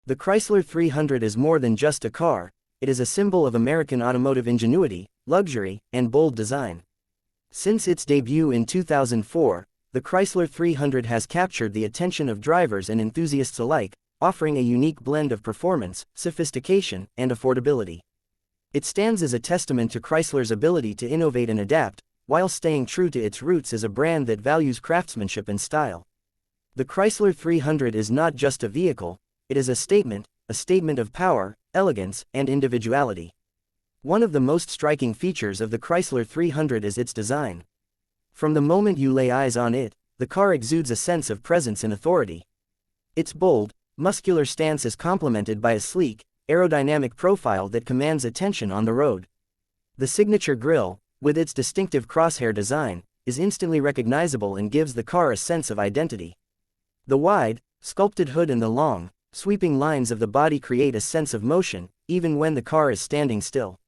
The Chrysler 300 is more than just a car, it is a symbol of American automotive ingenuity, luxury, and bold design. Since its debut in 2004, the Chrysler 300 has captured the attention of drivers and enthusiasts alike, offering a unique blend of performance, sophistication, and affordability. It stands as a testament to Chrysler's ability to innovate and adapt, while staying true to its roots as a brand that values craftsmanship and style. The Chrysler 300 is not just a vehicle, it is a statement of power, elegance, and individuality. One of the most striking features of the Chrysler 300 is its design. From the moment you lay eyes on it, the car exudes a sense of presence and authority. Its bold, muscular stance is complemented by a sleek, aerodynamic profile that commands attention on the road. The signature grille, with its distinctive crosshair design, is instantly recognizable and gives the car a sense of identity. The wide, sculpted hood and the long, sweeping lines of the body create a sense of motion, even when the car is standing still.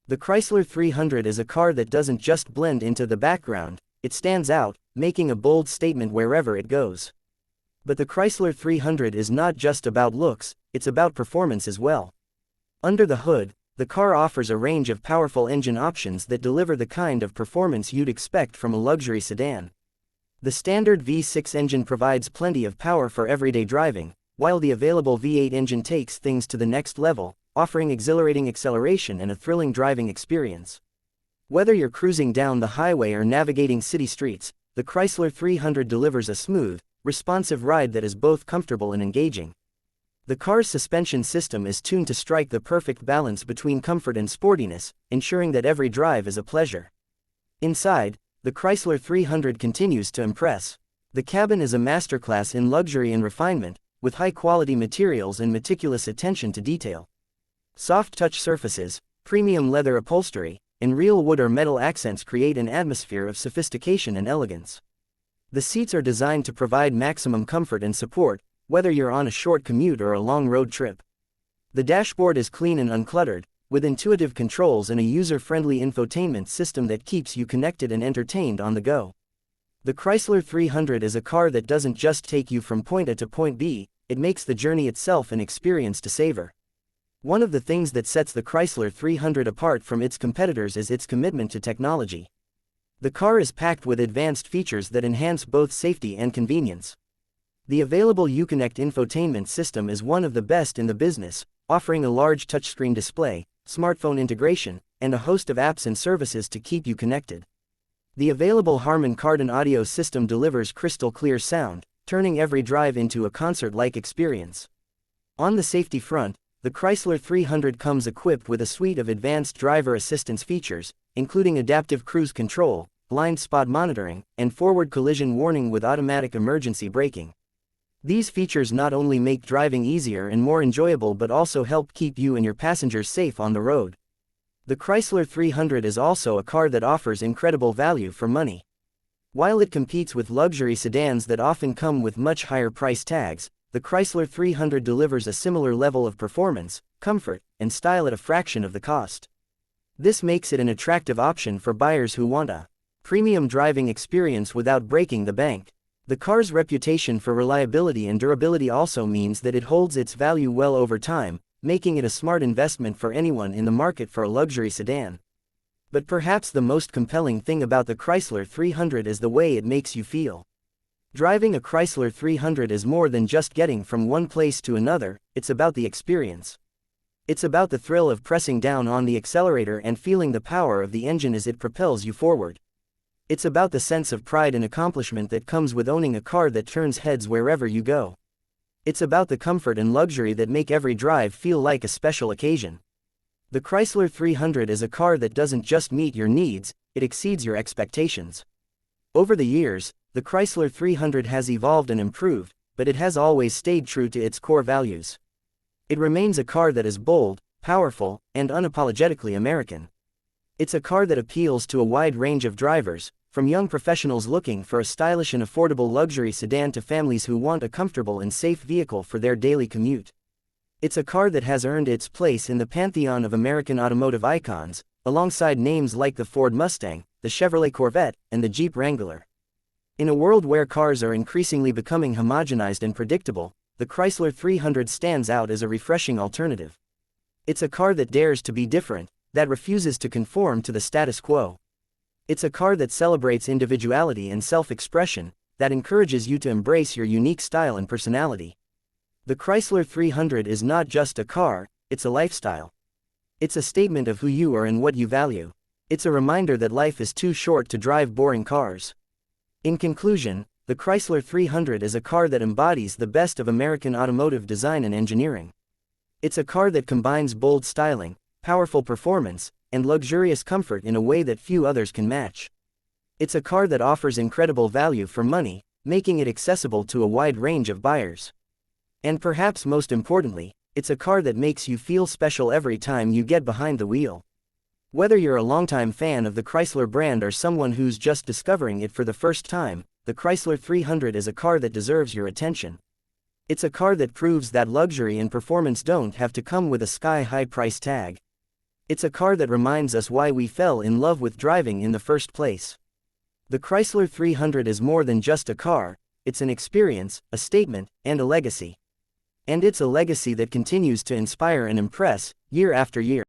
The Chrysler 300 is a car that doesn't just blend into the background, it stands out, making a bold statement wherever it goes. But the Chrysler 300 is not just about looks, it's about performance as well. Under the hood, the car offers a range of powerful engine options that deliver the kind of performance you'd expect from a luxury sedan. The standard V6 engine provides plenty of power for everyday driving, while the available V8 engine takes things to the next level, offering exhilarating acceleration and a thrilling driving experience. Whether you're cruising down the highway or navigating city streets, the Chrysler 300 delivers a smooth, responsive ride that is both comfortable and engaging. The car's suspension system is tuned to strike the perfect balance between comfort and sportiness, ensuring that every drive is a pleasure. Inside, the Chrysler 300 continues to impress. The cabin is a masterclass in luxury and refinement, with high-quality materials and meticulous attention to detail. Soft touch surfaces, premium leather upholstery, and real wood or metal accents create an atmosphere of sophistication and elegance. The seats are designed to provide maximum comfort and support, whether you're on a short commute or a long road trip. The dashboard is clean and uncluttered, with intuitive controls and a user-friendly infotainment system that keeps you connected and entertained on the go. The Chrysler 300 is a car that doesn't just take you from point A to point B, it makes the journey itself an experience to savor. One of the things that sets the Chrysler 300 apart from its competitors is its commitment to technology. The car is packed with advanced features that enhance both safety and convenience. The available Uconnect infotainment system is one of the best in the business, offering a large touchscreen display, smartphone integration, and a host of apps and services to keep you connected. The available Harman Kardon audio system delivers crystal clear sound, turning every drive into a concert-like experience. On the safety front, the Chrysler 300 comes equipped with a suite of advanced driver assistance features, including adaptive cruise control, blind spot monitoring, and forward collision warning with automatic emergency braking. These features not only make driving easier and more enjoyable but also help keep you and your passengers safe on the road. The Chrysler 300 is also a car that offers incredible value for money. While it competes with luxury sedans that often come with much higher price tags, the Chrysler 300 delivers a similar level of performance, comfort, and style at a fraction of the cost. This makes it an attractive option for buyers who want a premium driving experience without breaking the bank. The car's reputation for reliability and durability also means that it holds its value well over time, making it a smart investment for anyone in the market for a luxury sedan. But perhaps the most compelling thing about the Chrysler 300 is the way it makes you feel. Driving a Chrysler 300 is more than just getting from one place to another, it's about the experience. It's about the thrill of pressing down on the accelerator and feeling the power of the engine as it propels you forward. It's about the sense of pride and accomplishment that comes with owning a car that turns heads wherever you go. It's about the comfort and luxury that make every drive feel like a special occasion. The Chrysler 300 is a car that doesn't just meet your needs, it exceeds your expectations. Over the years, the Chrysler 300 has evolved and improved, but it has always stayed true to its core values. It remains a car that is bold, powerful, and unapologetically American. It's a car that appeals to a wide range of drivers, from young professionals looking for a stylish and affordable luxury sedan to families who want a comfortable and safe vehicle for their daily commute. It's a car that has earned its place in the pantheon of American automotive icons, alongside names like the Ford Mustang, the Chevrolet Corvette, and the Jeep Wrangler. In a world where cars are increasingly becoming homogenized and predictable, the Chrysler 300 stands out as a refreshing alternative. It's a car that dares to be different, that refuses to conform to the status quo. It's a car that celebrates individuality and self-expression, that encourages you to embrace your unique style and personality. The Chrysler 300 is not just a car, it's a lifestyle. It's a statement of who you are and what you value. It's a reminder that life is too short to drive boring cars. In conclusion, the Chrysler 300 is a car that embodies the best of American automotive design and engineering. It's a car that combines bold styling, powerful performance, and luxurious comfort in a way that few others can match. It's a car that offers incredible value for money, making it accessible to a wide range of buyers. And perhaps most importantly, it's a car that makes you feel special every time you get behind the wheel. Whether you're a longtime fan of the Chrysler brand or someone who's just discovering it for the first time, the Chrysler 300 is a car that deserves your attention. It's a car that proves that luxury and performance don't have to come with a sky-high price tag. It's a car that reminds us why we fell in love with driving in the first place. The Chrysler 300 is more than just a car, it's an experience, a statement, and a legacy. And it's a legacy that continues to inspire and impress, year after year.